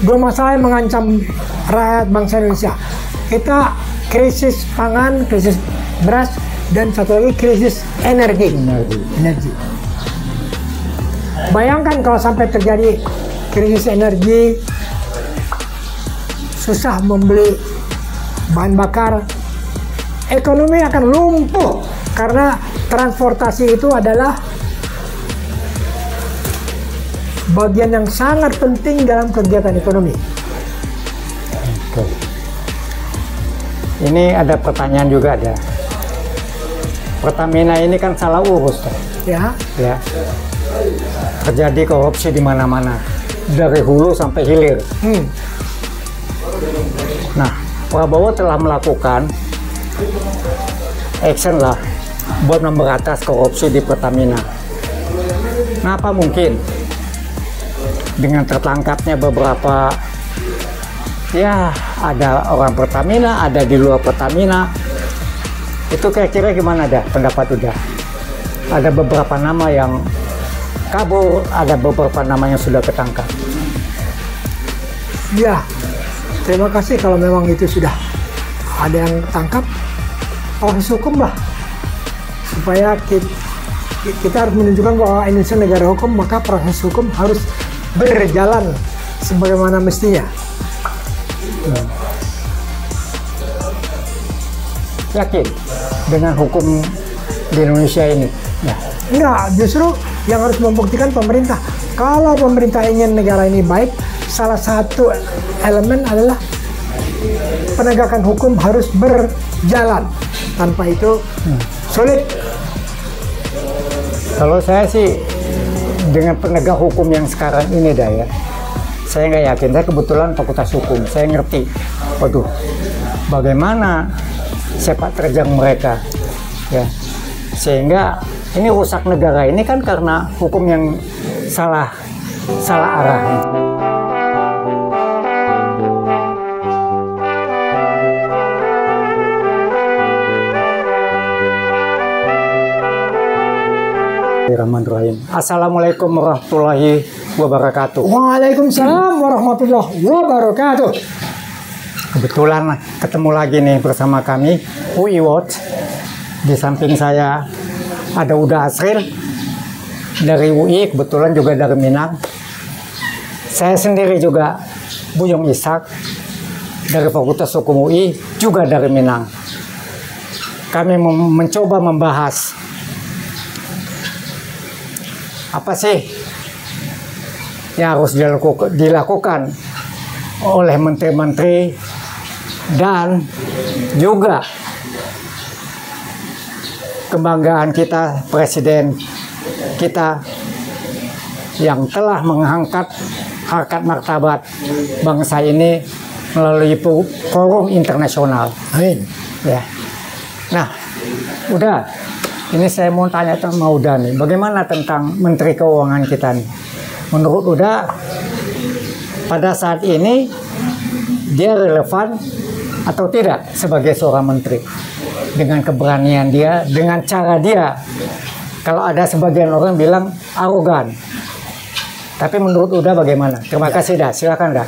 Dua masalah yang mengancam rakyat bangsa Indonesia. Kita krisis pangan, krisis beras, dan satu lagi krisis energi. Bayangkan kalau sampai terjadi krisis energi, susah membeli bahan bakar, ekonomi akan lumpuh karena transportasi itu adalah bagian yang sangat penting dalam kegiatan ekonomi. Oke. Ini ada pertanyaan juga ada. Pertamina ini kan salah urus, toh. Ya. Terjadi korupsi di mana-mana, dari hulu sampai hilir. Nah, Prabowo telah melakukan action lah buat memberantas korupsi di Pertamina. Nah, apa mungkin dengan tertangkapnya beberapa, ya ada orang Pertamina, ada di luar Pertamina, itu kira-kira gimana dah pendapat udah? Ada beberapa nama yang kabur, ada beberapa nama yang sudah ketangkap. Ya, terima kasih kalau memang itu sudah ada yang tangkap, proses hukum lah, supaya kita harus menunjukkan bahwa Indonesia negara hukum, maka proses hukum harus berjalan sebagaimana mestinya. Yakin dengan hukum di Indonesia ini? Ya. Enggak, justru yang harus membuktikan pemerintah. Kalau pemerintah ingin negara ini baik, salah satu elemen adalah penegakan hukum harus berjalan. Tanpa itu sulit. Kalau saya sih dengan penegak hukum yang sekarang ini dah ya, saya nggak yakin. Saya kebetulan fakultas hukum, saya ngerti. Waduh, bagaimana sepak terjang mereka, ya, sehingga ini rusak negara ini kan karena hukum yang salah arah. Bismillahirrahmanirrahim. Assalamualaikum warahmatullahi wabarakatuh. Waalaikumsalam warahmatullahi wabarakatuh. Kebetulan ketemu lagi nih bersama kami UI Watch. Di samping saya ada Uda Asril dari UI, kebetulan juga dari Minang. Saya sendiri juga Buyung Ishak dari Fakultas Hukum UI, juga dari Minang. Kami mencoba membahas apa sih yang harus dilakukan oleh menteri-menteri dan juga kebanggaan kita, presiden kita yang telah mengangkat harkat martabat bangsa ini melalui forum internasional. Amin. Ya. Nah, udah. Ini saya mau tanya sama Uda nih, bagaimana tentang Menteri Keuangan kita nih? Menurut Uda, pada saat ini dia relevan atau tidak sebagai seorang menteri? Dengan keberanian dia, dengan cara dia. Kalau ada sebagian orang bilang arogan. Tapi menurut Uda bagaimana? Terima kasih dah, silakan dah.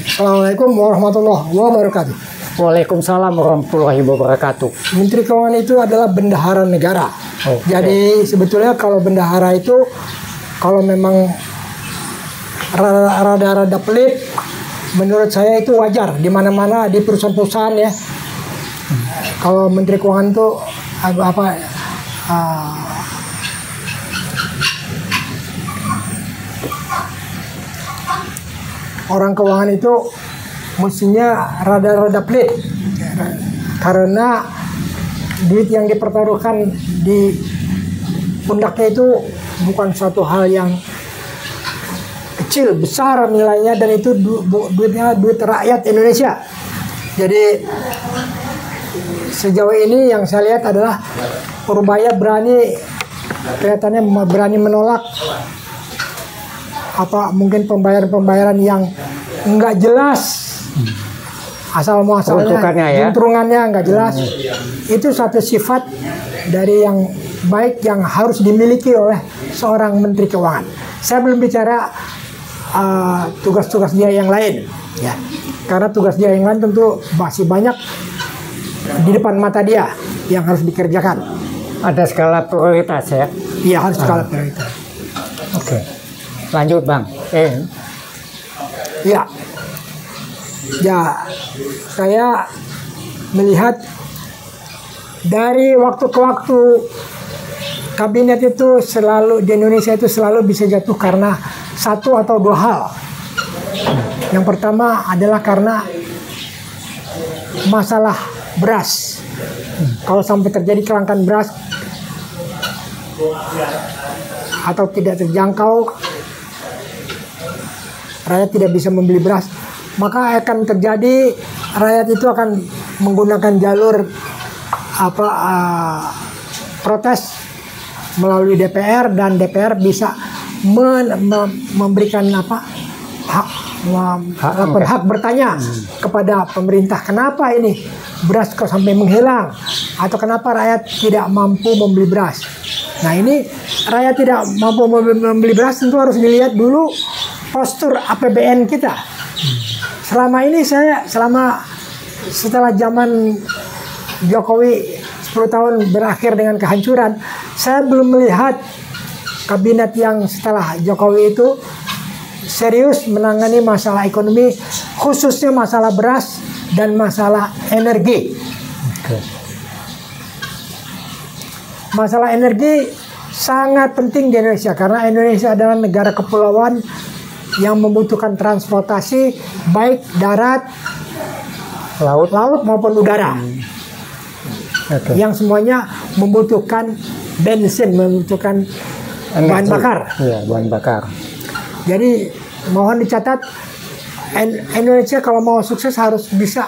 Assalamualaikum warahmatullahi wabarakatuh. Waalaikumsalam warahmatullahi wabarakatuh. Menteri Keuangan itu adalah bendahara negara. Okay. Jadi sebetulnya kalau bendahara itu, kalau memang rada-rada pelit, menurut saya itu wajar di mana-mana di perusahaan-perusahaan ya. Kalau Menteri Keuangan itu orang keuangan itu mestinya rada-rada pelit, karena duit yang dipertaruhkan di pundaknya itu bukan suatu hal yang kecil, besar nilainya, dan itu duitnya duit rakyat Indonesia. Jadi sejauh ini yang saya lihat adalah Purbaya kelihatannya berani menolak mungkin pembayaran yang nggak jelas. Asal muasalnya, juntrungannya nggak jelas. Itu satu sifat dari yang baik yang harus dimiliki oleh seorang Menteri Keuangan. Saya belum bicara tugas-tugas dia yang lain, ya. Karena tugas dia yang lain tentu masih banyak di depan mata dia yang harus dikerjakan. Ada skala prioritas ya? Iya, harus skala prioritas. Oke. Lanjut Bang. Ya, saya melihat dari waktu ke waktu kabinet itu selalu di Indonesia itu selalu bisa jatuh karena satu atau dua hal. Yang pertama adalah karena masalah beras. Kalau sampai terjadi kelangkaan beras atau tidak terjangkau, rakyat tidak bisa membeli beras, maka akan terjadi rakyat itu akan menggunakan jalur protes melalui DPR, dan DPR bisa memberikan hak bertanya kepada pemerintah, kenapa ini beras kok sampai menghilang, atau kenapa rakyat tidak mampu membeli beras. Nah, ini rakyat tidak mampu membeli beras tentu harus dilihat dulu postur APBN kita. Selama ini setelah zaman Jokowi 10 tahun berakhir dengan kehancuran, saya belum melihat kabinet yang setelah Jokowi itu serius menangani masalah ekonomi, khususnya masalah beras dan masalah energi. Masalah energi sangat penting di Indonesia karena Indonesia adalah negara kepulauan yang membutuhkan transportasi baik darat, laut maupun udara. Yang semuanya membutuhkan bensin, membutuhkan bahan bakar. Iya, bahan bakar. Jadi mohon dicatat, Indonesia kalau mau sukses harus bisa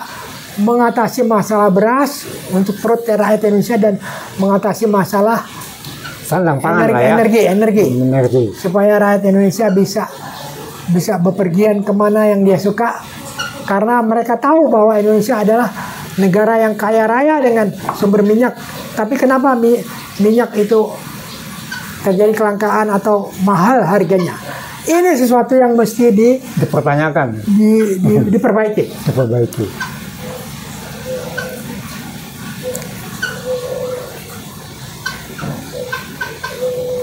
mengatasi masalah beras untuk perut rakyat Indonesia dan mengatasi masalah sandang pangan energi supaya rakyat Indonesia bisa bepergian kemana yang dia suka, karena mereka tahu bahwa Indonesia adalah negara yang kaya raya dengan sumber minyak. Tapi kenapa minyak itu terjadi kelangkaan atau mahal harganya? Ini sesuatu yang mesti dipertanyakan, diperbaiki.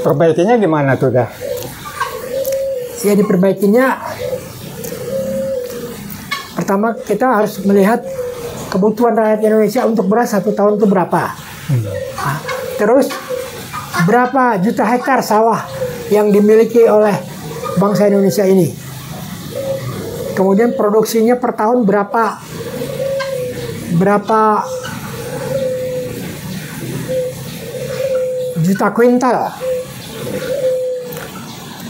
Perbaikinya gimana tuh dah? Ya, diperbaikinya pertama kita harus melihat kebutuhan rakyat Indonesia untuk beras 1 tahun itu berapa. Nah, terus berapa juta hektar sawah yang dimiliki oleh bangsa Indonesia ini. Kemudian produksinya per tahun berapa juta kuintal.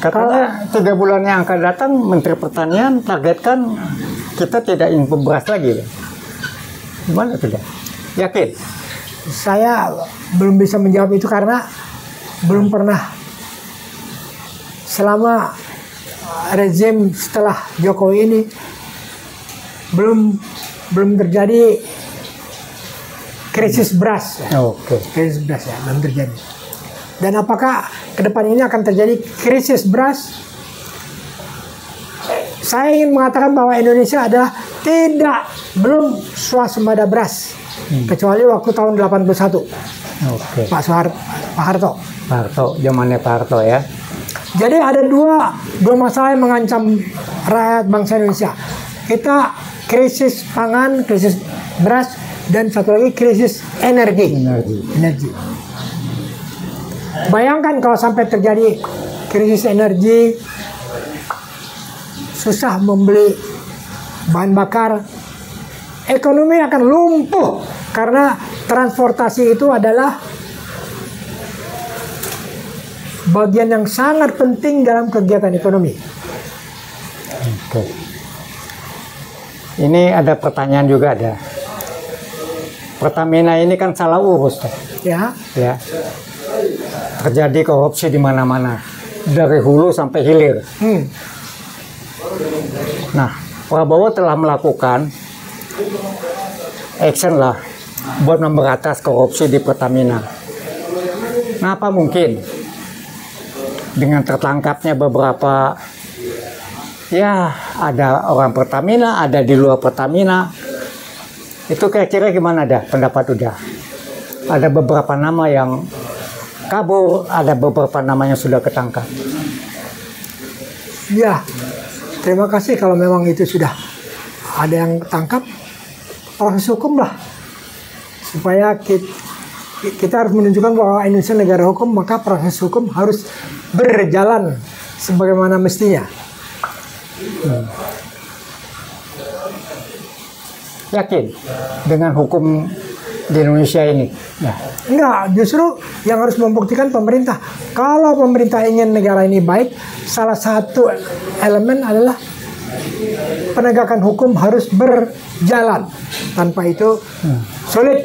Katanya 3 bulan yang akan datang Menteri Pertanian targetkan kita tidak impor beras lagi. Gimana tidak? Yakin? Saya belum bisa menjawab itu karena belum pernah selama rezim setelah Jokowi ini belum terjadi krisis beras. Krisis beras ya, belum terjadi. Dan apakah ke depan ini akan terjadi krisis beras? Saya ingin mengatakan bahwa Indonesia adalah belum swasembada beras kecuali waktu tahun 81. Pak Harto, zamannya Pak Harto ya. Jadi ada dua masalah yang mengancam rakyat bangsa Indonesia. Kita krisis pangan, krisis beras, dan satu lagi krisis energi. Bayangkan kalau sampai terjadi krisis energi, susah membeli bahan bakar, ekonomi akan lumpuh karena transportasi itu adalah bagian yang sangat penting dalam kegiatan ekonomi. Ini ada pertanyaan juga ada. Pertamina ini kan salah urus, ya. Terjadi korupsi di mana-mana, dari hulu sampai hilir. Nah, Prabowo telah melakukan action lah buat memberantas korupsi di Pertamina. Nah, apa mungkin dengan tertangkapnya beberapa ya ada orang Pertamina, ada di luar Pertamina. Itu kira-kira gimana dah pendapat udah? Ada beberapa nama yang kabur, ada beberapa nama yang sudah ketangkap. Ya, terima kasih kalau memang itu sudah ada yang tangkap, proses hukum lah. Supaya kita harus menunjukkan bahwa Indonesia negara hukum, maka proses hukum harus berjalan sebagaimana mestinya. Yakin dengan hukum di Indonesia ini? Nah. Enggak, justru yang harus membuktikan pemerintah. Kalau pemerintah ingin negara ini baik, salah satu elemen adalah penegakan hukum harus berjalan. Tanpa itu sulit.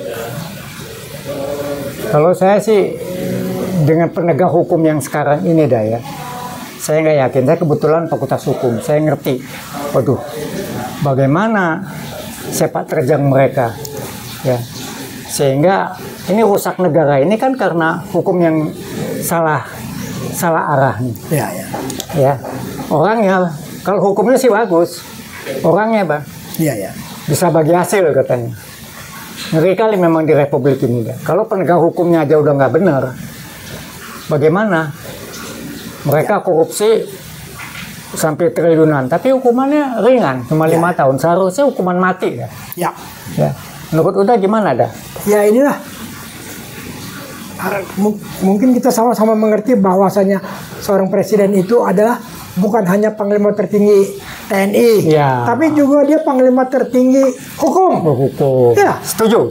Kalau saya sih dengan penegak hukum yang sekarang ini dah ya, saya nggak yakin. Saya kebetulan fakultas hukum, saya ngerti. Waduh, bagaimana sepak terjang mereka, ya. Sehingga ini rusak negara ini kan karena hukum yang salah arah nih. Ya. Orangnya kalau hukumnya sih bagus, orangnya Bang. Iya. Bisa bagi hasil katanya. Ngeri kali memang di Republik ini. Kalau penegak hukumnya aja udah nggak benar, bagaimana? Mereka korupsi sampai triliunan, tapi hukumannya ringan, cuma 5 tahun. Seharusnya hukuman mati ya. Ya. Menurut Uda gimana dah? Ya inilah. Mungkin kita sama-sama mengerti bahwasanya seorang presiden itu adalah bukan hanya panglima tertinggi TNI, tapi juga dia panglima tertinggi hukum. Hukum. Ya. Setuju.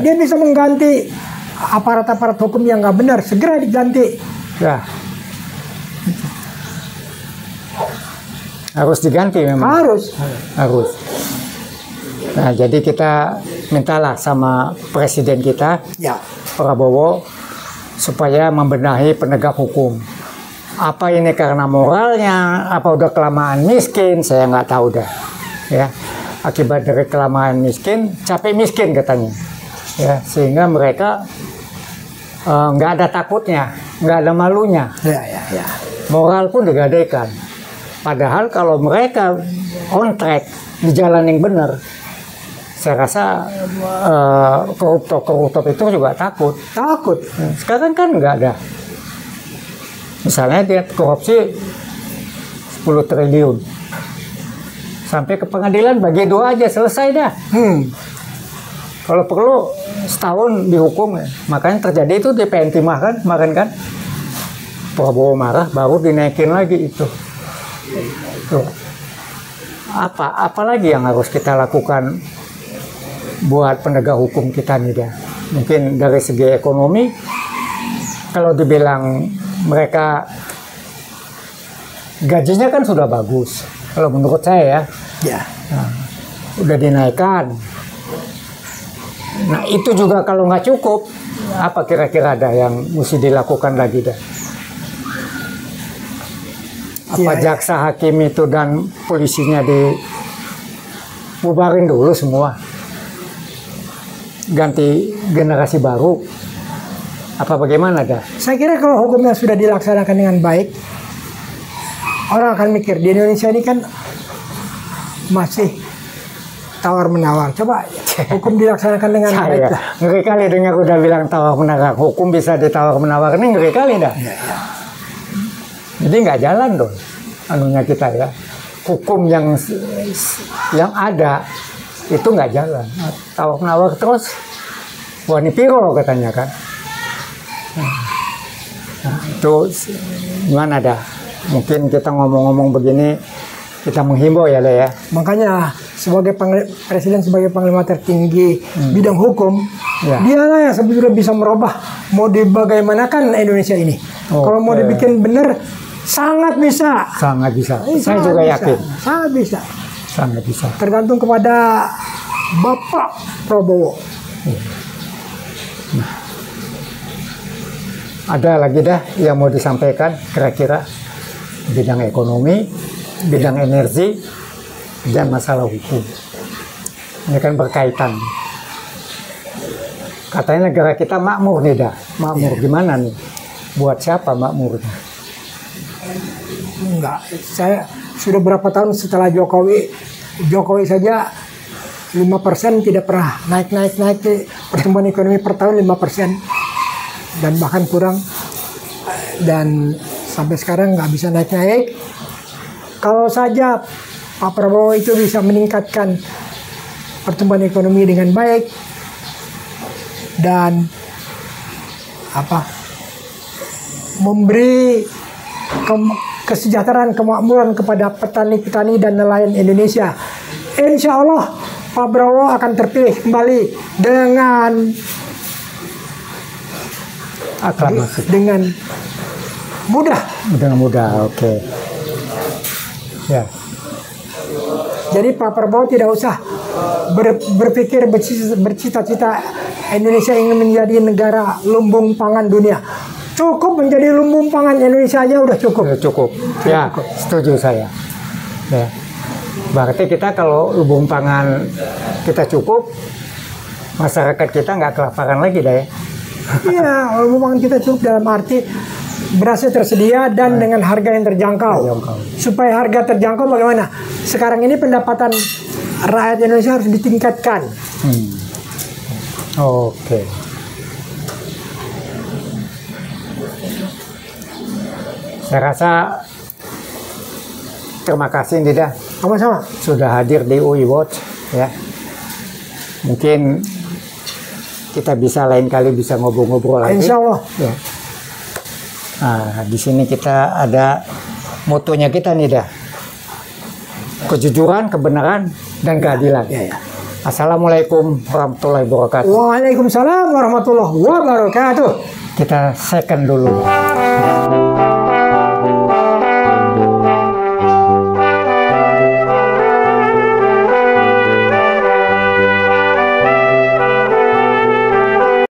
Dia bisa mengganti aparat-aparat hukum yang nggak benar, segera diganti. Ya. Harus diganti memang. Harus. Nah, jadi kita mintalah sama presiden kita, Prabowo, supaya membenahi penegak hukum. Apa ini karena moralnya, apa udah kelamaan miskin, saya nggak tahu dah. Ya, akibat dari kelamaan miskin, capek miskin katanya. Ya, sehingga mereka nggak ada takutnya, nggak ada malunya. Moral pun digadaikan. Padahal kalau mereka on track di jalan yang benar, saya rasa koruptor itu juga takut. Sekarang kan nggak ada. Misalnya dia korupsi 10 triliun. Sampai ke pengadilan bagi 2 aja selesai dah. Kalau perlu setahun dihukum. Makanya terjadi itu di PN Timah kan, kemarin kan. Prabowo marah baru dinaikin lagi itu. Tuh. Apa lagi yang harus kita lakukan buat penegak hukum kita nih dah? Mungkin dari segi ekonomi, kalau dibilang mereka gajinya kan sudah bagus, kalau menurut saya ya. Nah, udah dinaikkan. Nah itu juga kalau nggak cukup, apa kira-kira ada yang mesti dilakukan lagi dah? Apa jaksa hakim itu dan polisinya dibubarin dulu semua, ganti generasi baru, apa bagaimana dah? Saya kira kalau hukumnya sudah dilaksanakan dengan baik, orang akan mikir. Di Indonesia ini kan masih tawar-menawar. Coba hukum dilaksanakan dengan baik lah. Ngeri kali dengar udah bilang tawar-menawar. Hukum bisa ditawar-menawar, ini ngeri kali dah. Jadi nggak jalan dong anunya kita ya. Hukum yang ada itu nggak jalan. Tawar-menawar terus wani piro katanya kan. Nah, itu gimana dah? Mungkin kita ngomong-ngomong begini, kita menghimbau ya Le ya. Makanya sebagai presiden, sebagai panglima tertinggi bidang hukum, dialah yang sebetulnya bisa merubah mau dibagaimanakan Indonesia ini. Kalau mau dibikin benar, sangat bisa. Sangat bisa. Saya juga yakin. Sangat bisa. Sangat bisa. Tergantung kepada Bapak Prabowo. Nah, ada lagi dah yang mau disampaikan kira-kira bidang ekonomi, bidang energi, dan masalah hukum. Ini kan berkaitan. Katanya negara kita makmur nih dah. Makmur gimana nih? Buat siapa makmurnya? Enggak, sudah berapa tahun setelah Jokowi saja 5% tidak pernah naik pertumbuhan ekonomi per tahun 5% dan bahkan kurang, dan sampai sekarang nggak bisa naik. Kalau saja Pak Prabowo itu bisa meningkatkan pertumbuhan ekonomi dengan baik dan memberi kesejahteraan, kemakmuran kepada petani-petani dan nelayan Indonesia, insya Allah Pak Prabowo akan terpilih kembali dengan aklamasi, dengan mudah. Dengan mudah, oke. Ya. Jadi Pak Prabowo tidak usah berpikir bercita-cita Indonesia ingin menjadi negara lumbung pangan dunia. Cukup menjadi lumbung pangan Indonesia aja udah cukup. Cukup. Ya, setuju saya. Ya. Berarti kita kalau lumbung pangan kita cukup, masyarakat kita nggak kelaparan lagi dah ya. Iya, lumbung pangan kita cukup dalam arti berasnya tersedia dan dengan harga yang terjangkau. Supaya harga terjangkau bagaimana? Sekarang ini pendapatan rakyat Indonesia harus ditingkatkan. Oke. Saya rasa terima kasih Dida. Sama-sama. Sudah hadir di UI Watch ya. Mungkin kita bisa lain kali bisa ngobrol-ngobrol lagi. Insya Allah. Ya. Nah, di sini kita ada motonya kita nih dah. Kejujuran, kebenaran, dan keadilan. Ya. Assalamualaikum warahmatullahi wabarakatuh. Waalaikumsalam warahmatullahi wabarakatuh. Kita second dulu.